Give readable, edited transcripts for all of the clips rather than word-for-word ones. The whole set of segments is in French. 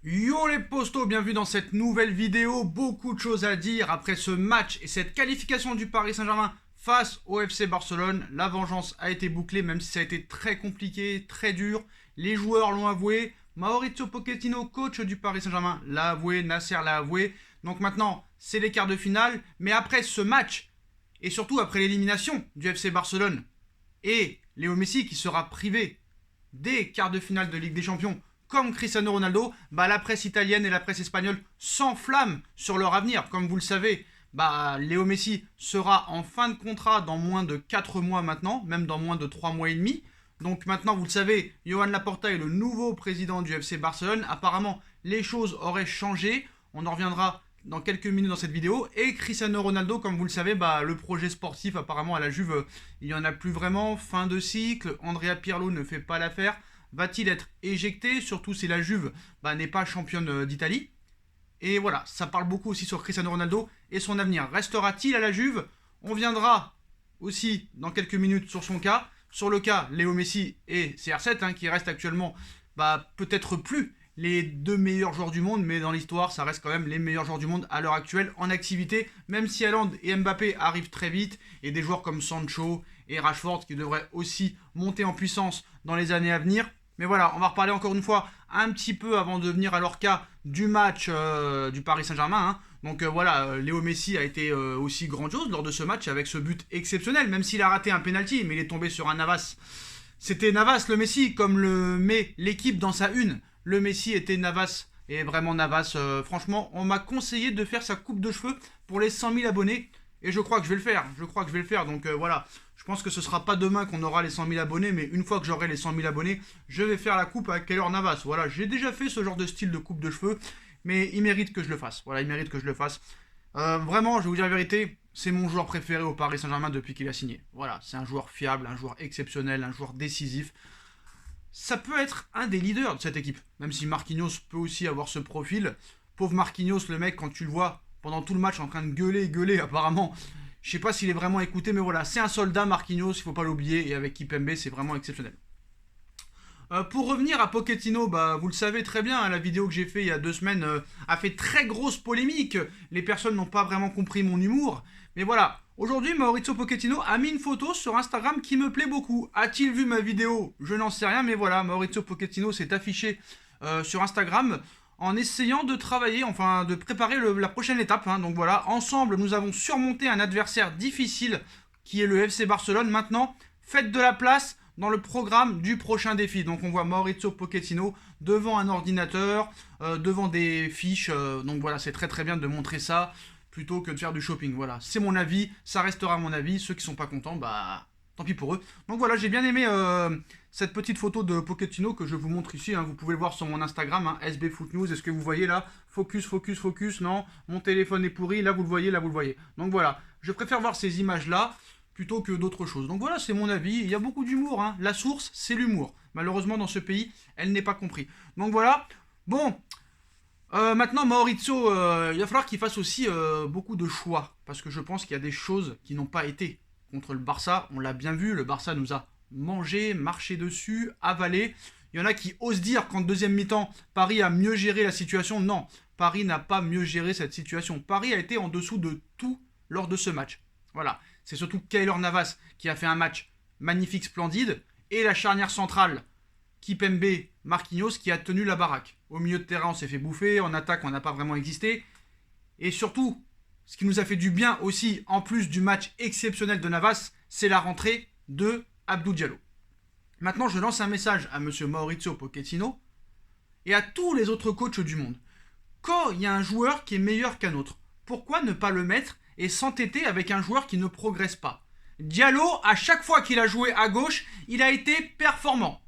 Yo les postos, bienvenue dans cette nouvelle vidéo. Beaucoup de choses à dire après ce match et cette qualification du Paris Saint-Germain face au FC Barcelone. La vengeance a été bouclée, même si ça a été très compliqué, très dur. Les joueurs l'ont avoué. Mauricio Pochettino, coach du Paris Saint-Germain, l'a avoué. Nasser l'a avoué. Donc maintenant, c'est les quarts de finale. Mais après ce match, et surtout après l'élimination du FC Barcelone et Léo Messi qui sera privé des quarts de finale de Ligue des Champions, comme Cristiano Ronaldo, la presse italienne et la presse espagnole s'enflamment sur leur avenir. Comme vous le savez, Léo Messi sera en fin de contrat dans moins de 4 mois maintenant, même dans moins de 3 mois et demi. Donc maintenant, vous le savez, Joan Laporta est le nouveau président du FC Barcelone. Apparemment, les choses auraient changé. On en reviendra dans quelques minutes dans cette vidéo. Et Cristiano Ronaldo, comme vous le savez, le projet sportif apparemment à la Juve, il n'y en a plus vraiment. Fin de cycle, Andrea Pirlo ne fait pas l'affaire. Va-t-il être éjecté, surtout si la Juve n'est pas championne d'Italie? Et voilà, ça parle beaucoup aussi sur Cristiano Ronaldo et son avenir. Restera-t-il à la Juve? On viendra aussi dans quelques minutes sur son cas. Sur le cas Léo Messi et CR7, qui restent actuellement peut-être plus les deux meilleurs joueurs du monde, mais dans l'histoire, ça reste quand même les meilleurs joueurs du monde à l'heure actuelle en activité, même si Haaland et Mbappé arrivent très vite, et des joueurs comme Sancho et Rashford qui devraient aussi monter en puissance dans les années à venir. Mais voilà, on va reparler encore une fois un petit peu avant de venir à leur cas du match du Paris Saint-Germain. Donc voilà, Léo Messi a été aussi grandiose lors de ce match avec ce but exceptionnel, même s'il a raté un penalty, mais il est tombé sur un Navas. C'était Navas le Messi, comme le met l'équipe dans sa une. Le Messi était Navas, et vraiment Navas, franchement, on m'a conseillé de faire sa coupe de cheveux pour les 100 000 abonnés, et je crois que je vais le faire, donc voilà. Je pense que ce sera pas demain qu'on aura les 100 000 abonnés, mais une fois que j'aurai les 100 000 abonnés, je vais faire la coupe avec Keylor Navas. Voilà, j'ai déjà fait ce genre de style de coupe de cheveux, mais il mérite que je le fasse. Voilà, il mérite que je le fasse. Vraiment, je vais vous dire la vérité, c'est mon joueur préféré au Paris Saint-Germain depuis qu'il a signé. Voilà, c'est un joueur fiable, un joueur exceptionnel, un joueur décisif. Ça peut être un des leaders de cette équipe, même si Marquinhos peut aussi avoir ce profil. Pauvre Marquinhos, le mec, quand tu le vois pendant tout le match en train de gueuler apparemment, je sais pas s'il est vraiment écouté, mais voilà, c'est un soldat Marquinhos, il faut pas l'oublier, et avec Kimpembe, c'est vraiment exceptionnel. Pour revenir à Pochettino, vous le savez très bien, la vidéo que j'ai fait il y a 2 semaines a fait très grosse polémique. Les personnes n'ont pas vraiment compris mon humour. Mais voilà, aujourd'hui, Mauricio Pochettino a mis une photo sur Instagram qui me plaît beaucoup. A-t-il vu ma vidéo? Je n'en sais rien, mais voilà, Mauricio Pochettino s'est affiché sur Instagram en essayant de travailler, enfin de préparer la prochaine étape. Donc voilà, ensemble, nous avons surmonté un adversaire difficile qui est le FC Barcelone. Maintenant, faites de la place dans le programme du prochain défi. Donc on voit Mauricio Pochettino devant un ordinateur, devant des fiches. Donc voilà, c'est très très bien de montrer ça plutôt que de faire du shopping. Voilà, c'est mon avis, ça restera mon avis. Ceux qui sont pas contents, tant pis pour eux. Donc voilà, j'ai bien aimé cette petite photo de Pochettino que je vous montre ici. Vous pouvez le voir sur mon Instagram, SB Foot News. Est-ce que vous voyez là? Focus, focus, focus. Non, mon téléphone est pourri. Là, vous le voyez, là, vous le voyez. Donc voilà, je préfère voir ces images-là plutôt que d'autres choses. Donc voilà, c'est mon avis. Il y a beaucoup d'humour. La source, c'est l'humour. Malheureusement, dans ce pays, elle n'est pas comprise. Donc voilà. Bon, maintenant, Mauricio, il va falloir qu'il fasse aussi beaucoup de choix. Parce que je pense qu'il y a des choses qui n'ont pas été. Contre le Barça, on l'a bien vu, le Barça nous a mangé, marché dessus, avalé. Il y en a qui osent dire qu'en deuxième mi-temps, Paris a mieux géré la situation. Non, Paris n'a pas mieux géré cette situation. Paris a été en dessous de tout lors de ce match. Voilà, c'est surtout Keylor Navas qui a fait un match magnifique, splendide, et la charnière centrale, Kimpembe, Marquinhos, qui a tenu la baraque. Au milieu de terrain, on s'est fait bouffer, en attaque, on n'a pas vraiment existé. Et surtout, ce qui nous a fait du bien aussi, en plus du match exceptionnel de Navas, c'est la rentrée de Abdou Diallo. Maintenant, je lance un message à monsieur Mauricio Pochettino et à tous les autres coachs du monde. Quand il y a un joueur qui est meilleur qu'un autre, pourquoi ne pas le mettre et s'entêter avec un joueur qui ne progresse pas? Diallo, à chaque fois qu'il a joué à gauche, il a été performant.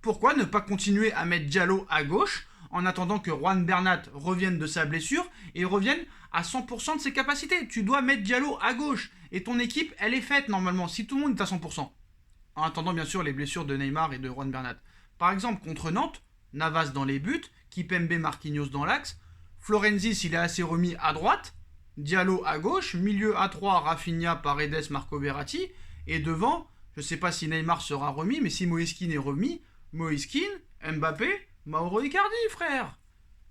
Pourquoi ne pas continuer à mettre Diallo à gauche en attendant que Juan Bernat revienne de sa blessure et revienne à 100% de ses capacités? Tu dois mettre Diallo à gauche et ton équipe, elle est faite normalement, si tout le monde est à 100%. En attendant bien sûr les blessures de Neymar et de Juan Bernat. Par exemple, contre Nantes, Navas dans les buts, Kimpembe, Marquinhos dans l'axe, Florenzi s'il est assez remis à droite, Diallo à gauche, milieu à 3, Rafinha, Paredes, Marco Verratti, et devant, je ne sais pas si Neymar sera remis, mais si Moïse Kean est remis, Moïse Kean, Mbappé, Mauro Icardi, frère.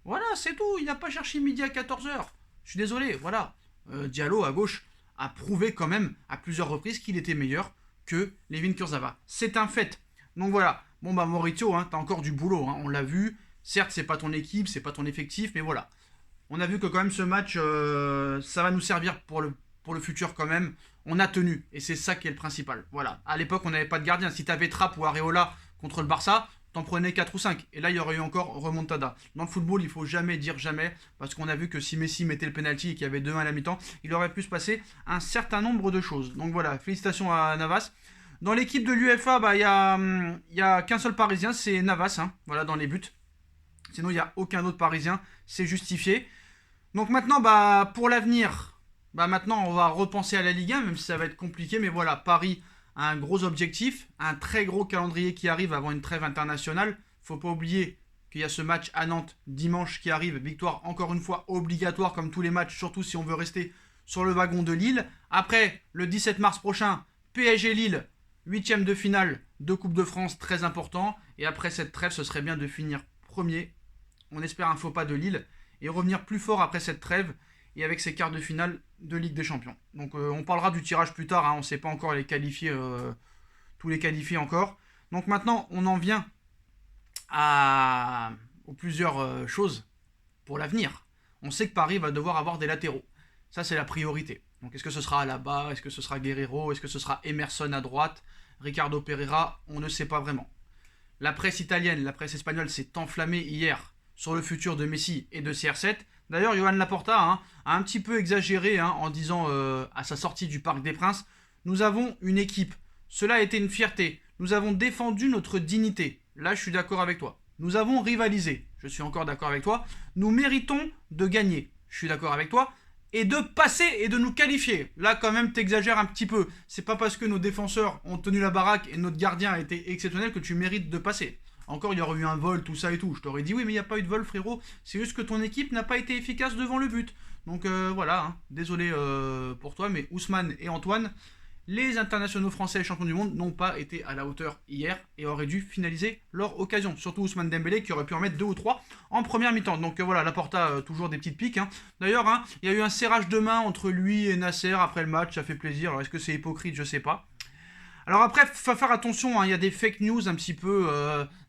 Voilà, c'est tout. Il n'a pas cherché midi à 14h. Je suis désolé, voilà. Diallo, à gauche, a prouvé quand même à plusieurs reprises qu'il était meilleur que Layvin Kurzawa. C'est un fait. Donc voilà. Bon, bah, Maurizio, hein, t'as encore du boulot. Hein, on l'a vu. Certes, c'est pas ton équipe, c'est pas ton effectif, mais voilà. On a vu que quand même ce match, ça va nous servir pour le futur quand même. On a tenu, et c'est ça qui est le principal. Voilà. À l'époque, on n'avait pas de gardien. Si t'avais Trapp ou Areola contre le Barça, t'en prenais 4 ou 5. Et là, il y aurait eu encore remontada. Dans le football, il faut jamais dire jamais, parce qu'on a vu que si Messi mettait le penalty et qu'il y avait 2-1 à la mi-temps, il aurait pu se passer un certain nombre de choses. Donc voilà, félicitations à Navas. Dans l'équipe de l'UEFA, bah, y a qu'un seul Parisien, c'est Navas, hein, voilà, dans les buts. Sinon, il n'y a aucun autre Parisien, c'est justifié. Donc maintenant, bah, pour l'avenir, bah, maintenant, on va repenser à la Ligue 1, même si ça va être compliqué, mais voilà, Paris a un gros objectif, un très gros calendrier qui arrive avant une trêve internationale. Faut pas oublier qu'il y a ce match à Nantes dimanche qui arrive, victoire encore une fois obligatoire comme tous les matchs, surtout si on veut rester sur le wagon de Lille. Après, le 17 mars prochain, PSG Lille, 8e de finale de Coupe de France, très important. Et après cette trêve, ce serait bien de finir premier. On espère un faux pas de Lille et revenir plus fort après cette trêve et avec ces quarts de finale de Ligue des Champions. Donc on parlera du tirage plus tard, hein, on ne sait pas encore les qualifier, tous les qualifiés encore. Donc maintenant on en vient aux plusieurs choses pour l'avenir. On sait que Paris va devoir avoir des latéraux. Ça c'est la priorité. Donc est-ce que ce sera Alaba, est-ce que ce sera Guerreiro, est-ce que ce sera Emerson à droite, Ricardo Pereira, on ne sait pas vraiment. La presse italienne, la presse espagnole s'est enflammée hier sur le futur de Messi et de CR7. D'ailleurs, Johan Laporta a un petit peu exagéré en disant à sa sortie du Parc des Princes, nous avons une équipe, cela a été une fierté, nous avons défendu notre dignité. Là, je suis d'accord avec toi. Nous avons rivalisé, je suis encore d'accord avec toi. Nous méritons de gagner, je suis d'accord avec toi. Et de passer et de nous qualifier. Là, quand même, t'exagères un petit peu. C'est pas parce que nos défenseurs ont tenu la baraque et notre gardien a été exceptionnel que tu mérites de passer. Encore, il y aurait eu un vol, tout ça et tout. Je t'aurais dit oui, mais il n'y a pas eu de vol, frérot. C'est juste que ton équipe n'a pas été efficace devant le but. Donc voilà, hein. Désolé pour toi, mais Ousmane et Antoine, les internationaux français et champions du monde, n'ont pas été à la hauteur hier et auraient dû finaliser leur occasion. Surtout Ousmane Dembélé qui aurait pu en mettre 2 ou 3 en première mi-temps. Donc voilà, Laporta, toujours des petites piques. Hein. D'ailleurs, il y a eu un serrage de main entre lui et Nasser après le match, ça fait plaisir. Alors est-ce que c'est hypocrite? Je sais pas. Alors après, faut faire attention, il y a des fake news un petit peu,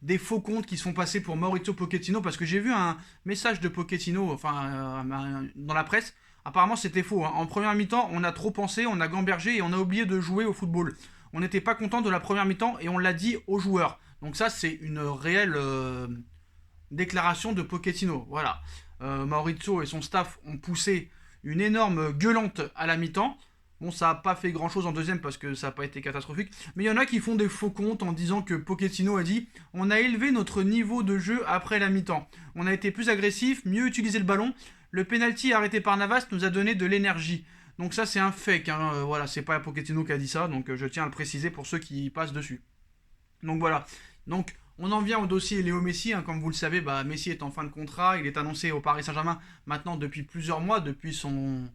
des faux comptes qui se font passer pour Maurizio Pochettino, parce que j'ai vu un message de Pochettino, dans la presse. Apparemment c'était faux. En première mi-temps, on a trop pensé, on a gambergé et on a oublié de jouer au football. On n'était pas content de la première mi-temps et on l'a dit aux joueurs. Donc ça, c'est une réelle déclaration de Pochettino. Voilà. Maurizio et son staff ont poussé une énorme gueulante à la mi-temps. Bon, ça n'a pas fait grand-chose en deuxième parce que ça n'a pas été catastrophique. Mais il y en a qui font des faux comptes en disant que Pochettino a dit « On a élevé notre niveau de jeu après la mi-temps. On a été plus agressif, mieux utilisé le ballon. Le penalty arrêté par Navas nous a donné de l'énergie. » Donc ça, c'est un fake. Voilà, c'est pas Pochettino qui a dit ça. Donc je tiens à le préciser pour ceux qui passent dessus. Donc voilà. Donc on en vient au dossier Léo Messi. Comme vous le savez, Messi est en fin de contrat. Il est annoncé au Paris Saint-Germain maintenant depuis plusieurs mois, depuis son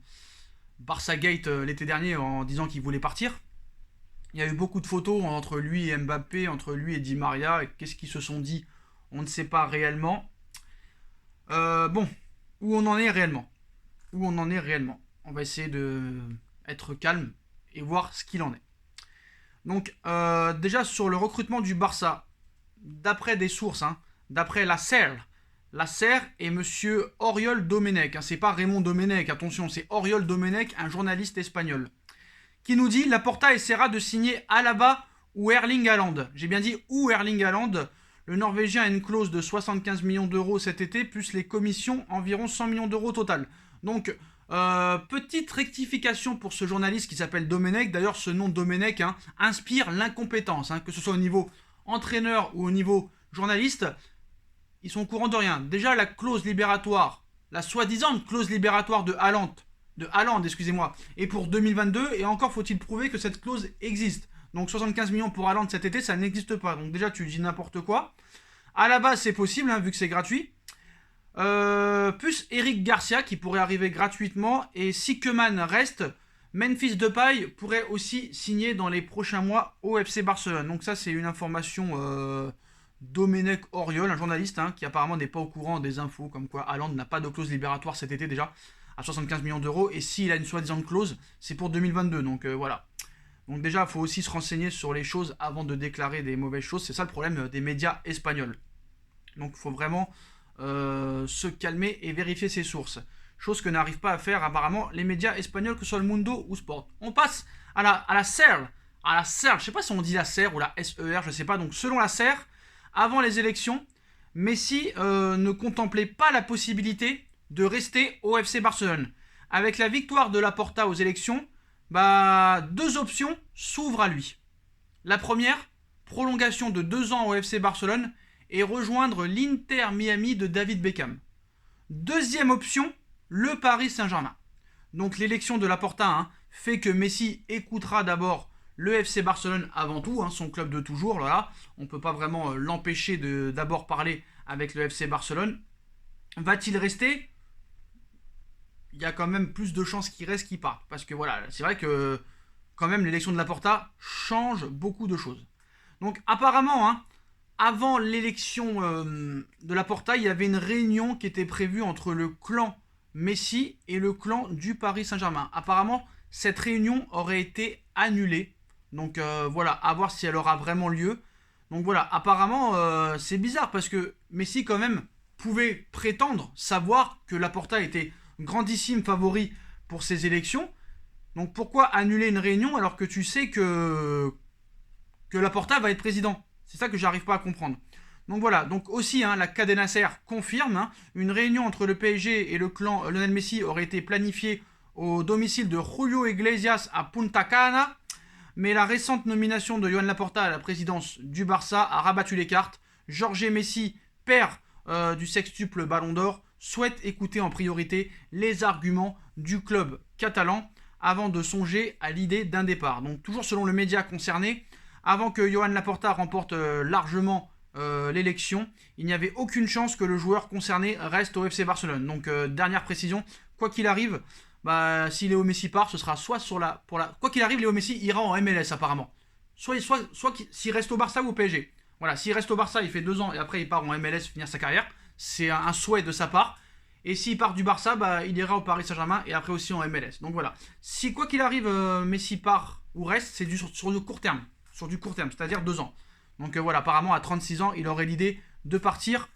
Barça Gate l'été dernier en disant qu'il voulait partir. Il y a eu beaucoup de photos entre lui et Mbappé, entre lui et Di Maria. Qu'est-ce qu'ils se sont dit? On ne sait pas réellement. Bon, où on en est réellement? Où on en est réellement? On va essayer d'être calme et voir ce qu'il en est. Donc, déjà sur le recrutement du Barça, d'après des sources, d'après la SER et monsieur Oriol Domenech, c'est pas Raymond Domenech, attention, c'est Oriol Domenech, un journaliste espagnol, qui nous dit Laporta essaiera de signer Alaba ou Erling Haaland. J'ai bien dit ou Erling Haaland. Le Norvégien a une clause de 75 millions d'euros cet été, plus les commissions, environ 100 millions d'euros total. Donc, petite rectification pour ce journaliste qui s'appelle Domenech. D'ailleurs, ce nom Domenech inspire l'incompétence, que ce soit au niveau entraîneur ou au niveau journaliste. Ils sont au courant de rien. Déjà, la clause libératoire, la soi-disant clause libératoire de Haaland, est pour 2022, et encore faut-il prouver que cette clause existe. Donc 75 millions pour Haaland cet été, ça n'existe pas. Donc déjà, tu dis n'importe quoi. À la base, c'est possible, vu que c'est gratuit. Plus Eric Garcia, qui pourrait arriver gratuitement, et si Koeman reste, Memphis Depay pourrait aussi signer dans les prochains mois au FC Barcelone. Donc ça, c'est une information Domenech Auriol, un journaliste qui apparemment n'est pas au courant des infos, comme quoi Haaland n'a pas de clause libératoire cet été déjà, à 75 millions d'euros, et s'il a une soi-disant clause, c'est pour 2022, donc voilà. Donc déjà, il faut aussi se renseigner sur les choses avant de déclarer des mauvaises choses, c'est ça le problème des médias espagnols. Donc il faut vraiment se calmer et vérifier ses sources. Chose que n'arrivent pas à faire apparemment les médias espagnols, que ce soit le Mundo ou Sport. On passe à la SER. À la SER, je sais pas si on dit la SER ou la SER, je sais pas. Donc selon la SER, avant les élections, Messi ne contemplait pas la possibilité de rester au FC Barcelone. Avec la victoire de Laporta aux élections, deux options s'ouvrent à lui. La première, prolongation de 2 ans au FC Barcelone et rejoindre l'Inter Miami de David Beckham. Deuxième option, le Paris Saint-Germain. Donc l'élection de Laporta fait que Messi écoutera d'abord le FC Barcelone avant tout, son club de toujours. Là, on ne peut pas vraiment l'empêcher de d'abord parler avec le FC Barcelone. Va-t-il rester ? Il y a quand même plus de chances qu'il reste qu'il parte. Parce que voilà, c'est vrai que quand même l'élection de Laporta change beaucoup de choses. Donc apparemment, avant l'élection de Laporta, il y avait une réunion qui était prévue entre le clan Messi et le clan du Paris Saint-Germain. Apparemment, cette réunion aurait été annulée. Donc voilà, à voir si elle aura vraiment lieu. Donc voilà, apparemment, c'est bizarre parce que Messi quand même pouvait prétendre savoir que Laporta était grandissime favori pour ces élections. Donc pourquoi annuler une réunion alors que tu sais que Laporta va être président ? C'est ça que j'arrive pas à comprendre. Donc voilà, donc aussi la Cadena Ser confirme, une réunion entre le PSG et le clan Lionel Messi aurait été planifiée au domicile de Julio Iglesias à Punta Cana, mais la récente nomination de Joan Laporta à la présidence du Barça a rabattu les cartes. Jorge Messi, père du sextuple Ballon d'Or, souhaite écouter en priorité les arguments du club catalan avant de songer à l'idée d'un départ. Donc toujours selon le média concerné, avant que Joan Laporta remporte largement l'élection, il n'y avait aucune chance que le joueur concerné reste au FC Barcelone. Donc dernière précision, quoi qu'il arrive, si Léo Messi part, ce sera soit quoi qu'il arrive, Léo Messi ira en MLS apparemment. Soit s'il reste au Barça ou au PSG. Voilà, s'il reste au Barça, il fait 2 ans et après il part en MLS finir sa carrière. C'est un souhait de sa part. Et s'il part du Barça, il ira au Paris Saint-Germain et après aussi en MLS. Donc voilà. Si quoi qu'il arrive, Messi part ou reste, c'est sur du court terme. Sur du court terme, c'est-à-dire 2 ans. Donc voilà, apparemment à 36 ans, il aurait l'idée de partir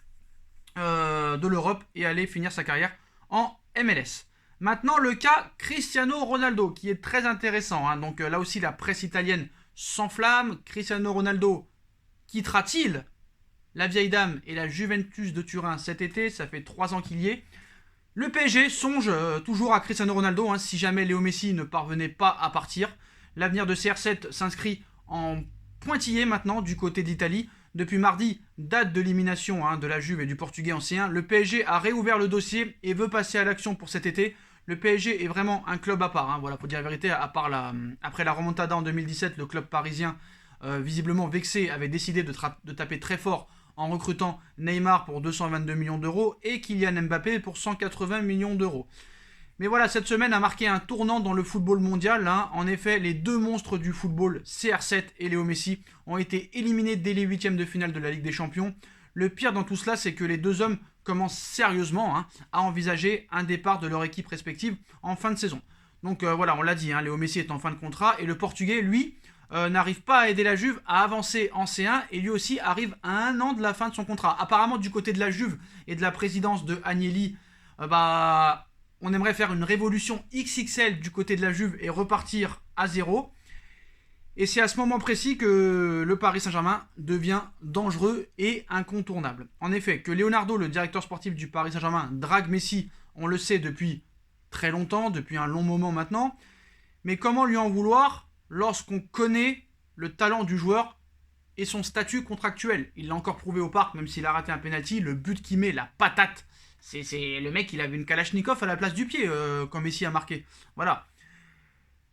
de l'Europe et aller finir sa carrière en MLS. Maintenant, le cas Cristiano Ronaldo, qui est très intéressant. Donc là aussi, la presse italienne s'enflamme. Cristiano Ronaldo quittera-t-il la vieille dame et la Juventus de Turin cet été ? Ça fait 3 ans qu'il y est. Le PSG songe toujours à Cristiano Ronaldo, si jamais Léo Messi ne parvenait pas à partir. L'avenir de CR7 s'inscrit en pointillé maintenant du côté d'Italie. Depuis mardi, date de l'élimination de la Juve et du Portugais en C1, le PSG a réouvert le dossier et veut passer à l'action pour cet été. Le PSG est vraiment un club à part. Voilà, pour dire la vérité, après la remontada en 2017, le club parisien, visiblement vexé, avait décidé de taper très fort en recrutant Neymar pour 222 millions d'euros et Kylian Mbappé pour 180 millions d'euros. Mais voilà, cette semaine a marqué un tournant dans le football mondial. En effet, les 2 monstres du football, CR7 et Léo Messi, ont été éliminés dès les 8e de finale de la Ligue des Champions. Le pire dans tout cela, c'est que les 2 hommes commencent sérieusement à envisager un départ de leur équipe respective en fin de saison. Donc voilà, on l'a dit, Léo Messi est en fin de contrat et le Portugais, lui, n'arrive pas à aider la Juve à avancer en C1 et lui aussi arrive à 1 an de la fin de son contrat. Apparemment, du côté de la Juve et de la présidence de Agnelli, on aimerait faire une révolution XXL du côté de la Juve et repartir à 0. Et c'est à ce moment précis que le Paris Saint-Germain devient dangereux et incontournable. En effet, que Leonardo, le directeur sportif du Paris Saint-Germain, drague Messi, on le sait depuis très longtemps, depuis un long moment maintenant. Mais comment lui en vouloir lorsqu'on connaît le talent du joueur et son statut contractuel ? Il l'a encore prouvé au Parc, même s'il a raté un penalty, le but qu'il met, la patate. C'est le mec, il avait une Kalachnikov à la place du pied quand Messi a marqué. Voilà.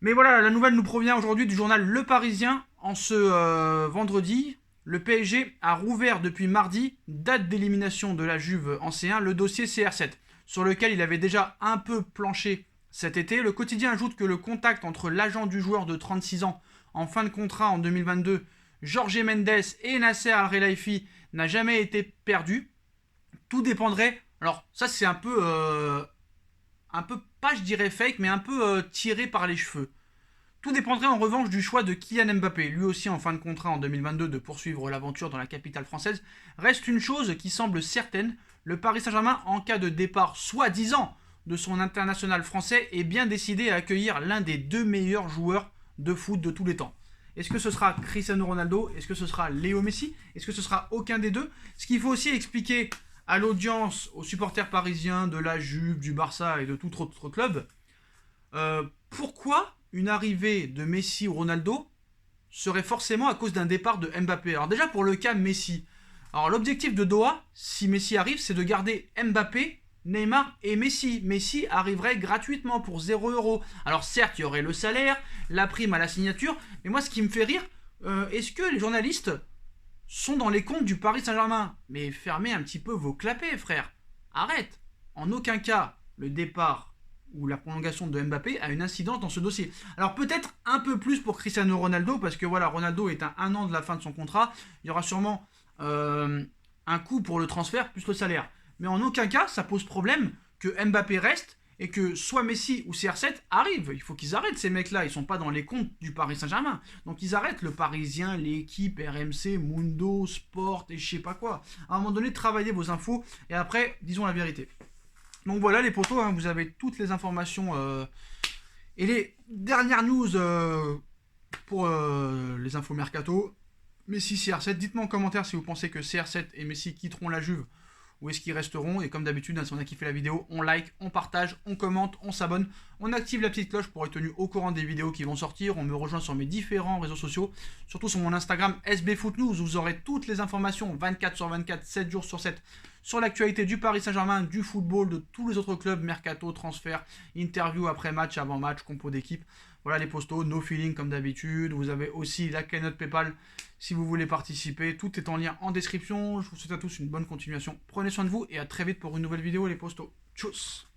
Mais voilà, la nouvelle nous provient aujourd'hui du journal Le Parisien. En ce vendredi, le PSG a rouvert depuis mardi, date d'élimination de la Juve en C1, le dossier CR7, sur lequel il avait déjà un peu planché cet été. Le quotidien ajoute que le contact entre l'agent du joueur de 36 ans en fin de contrat en 2022, Jorge Mendes et Nasser Al-Khelaifi, n'a jamais été perdu. Tout dépendrait... Alors ça c'est un peu, pas je dirais fake, mais un peu tiré par les cheveux. Tout dépendrait en revanche du choix de Kylian Mbappé, lui aussi en fin de contrat en 2022 de poursuivre l'aventure dans la capitale française. Reste une chose qui semble certaine, le Paris Saint-Germain, en cas de départ soi-disant de son international français, est bien décidé à accueillir l'un des 2 meilleurs joueurs de foot de tous les temps. Est-ce que ce sera Cristiano Ronaldo? Est-ce que ce sera Léo Messi? Est-ce que ce sera aucun des deux? Ce qu'il faut aussi expliquer à l'audience, aux supporters parisiens de la Juve, du Barça et de tout autre club, pourquoi une arrivée de Messi ou Ronaldo serait forcément à cause d'un départ de Mbappé. Alors déjà pour le cas Messi, alors l'objectif de Doha, si Messi arrive, c'est de garder Mbappé, Neymar et Messi. Messi arriverait gratuitement pour 0 €. Alors certes, il y aurait le salaire, la prime à la signature, mais moi ce qui me fait rire, est-ce que les journalistes sont dans les comptes du Paris Saint-Germain? Mais fermez un petit peu vos clapets, frère. Arrête. En aucun cas, le départ ou la prolongation de Mbappé a une incidence dans ce dossier. Alors peut-être un peu plus pour Cristiano Ronaldo, parce que voilà, Ronaldo est à 1 an de la fin de son contrat, il y aura sûrement un coût pour le transfert plus le salaire. Mais en aucun cas, ça pose problème que Mbappé reste et que soit Messi ou CR7 arrivent. Il faut qu'ils arrêtent ces mecs-là, ils sont pas dans les comptes du Paris Saint-Germain. Donc ils arrêtent le Parisien, l'équipe, RMC, Mundo, Sport et je sais pas quoi. À un moment donné, travaillez vos infos et après, disons la vérité. Donc voilà les potos, hein, vous avez toutes les informations et les dernières news pour les infos mercato. Messi, CR7, dites-moi en commentaire si vous pensez que CR7 et Messi quitteront la Juve ou est-ce qu'ils resteront. Et comme d'habitude, hein, si on a kiffé la vidéo, on like, on partage, on commente, on s'abonne, on active la petite cloche pour être tenu au courant des vidéos qui vont sortir. On me rejoint sur mes différents réseaux sociaux, surtout sur mon Instagram SBFootNews où vous aurez toutes les informations 24/24, 7 jours sur 7 sur l'actualité du Paris Saint-Germain, du football, de tous les autres clubs, mercato, transfert, interview après match, avant match, compo d'équipe. Voilà les postos, no feeling comme d'habitude. Vous avez aussi la cagnotte PayPal si vous voulez participer. Tout est en lien en description. Je vous souhaite à tous une bonne continuation. Prenez soin de vous et à très vite pour une nouvelle vidéo les postos. Tchuss.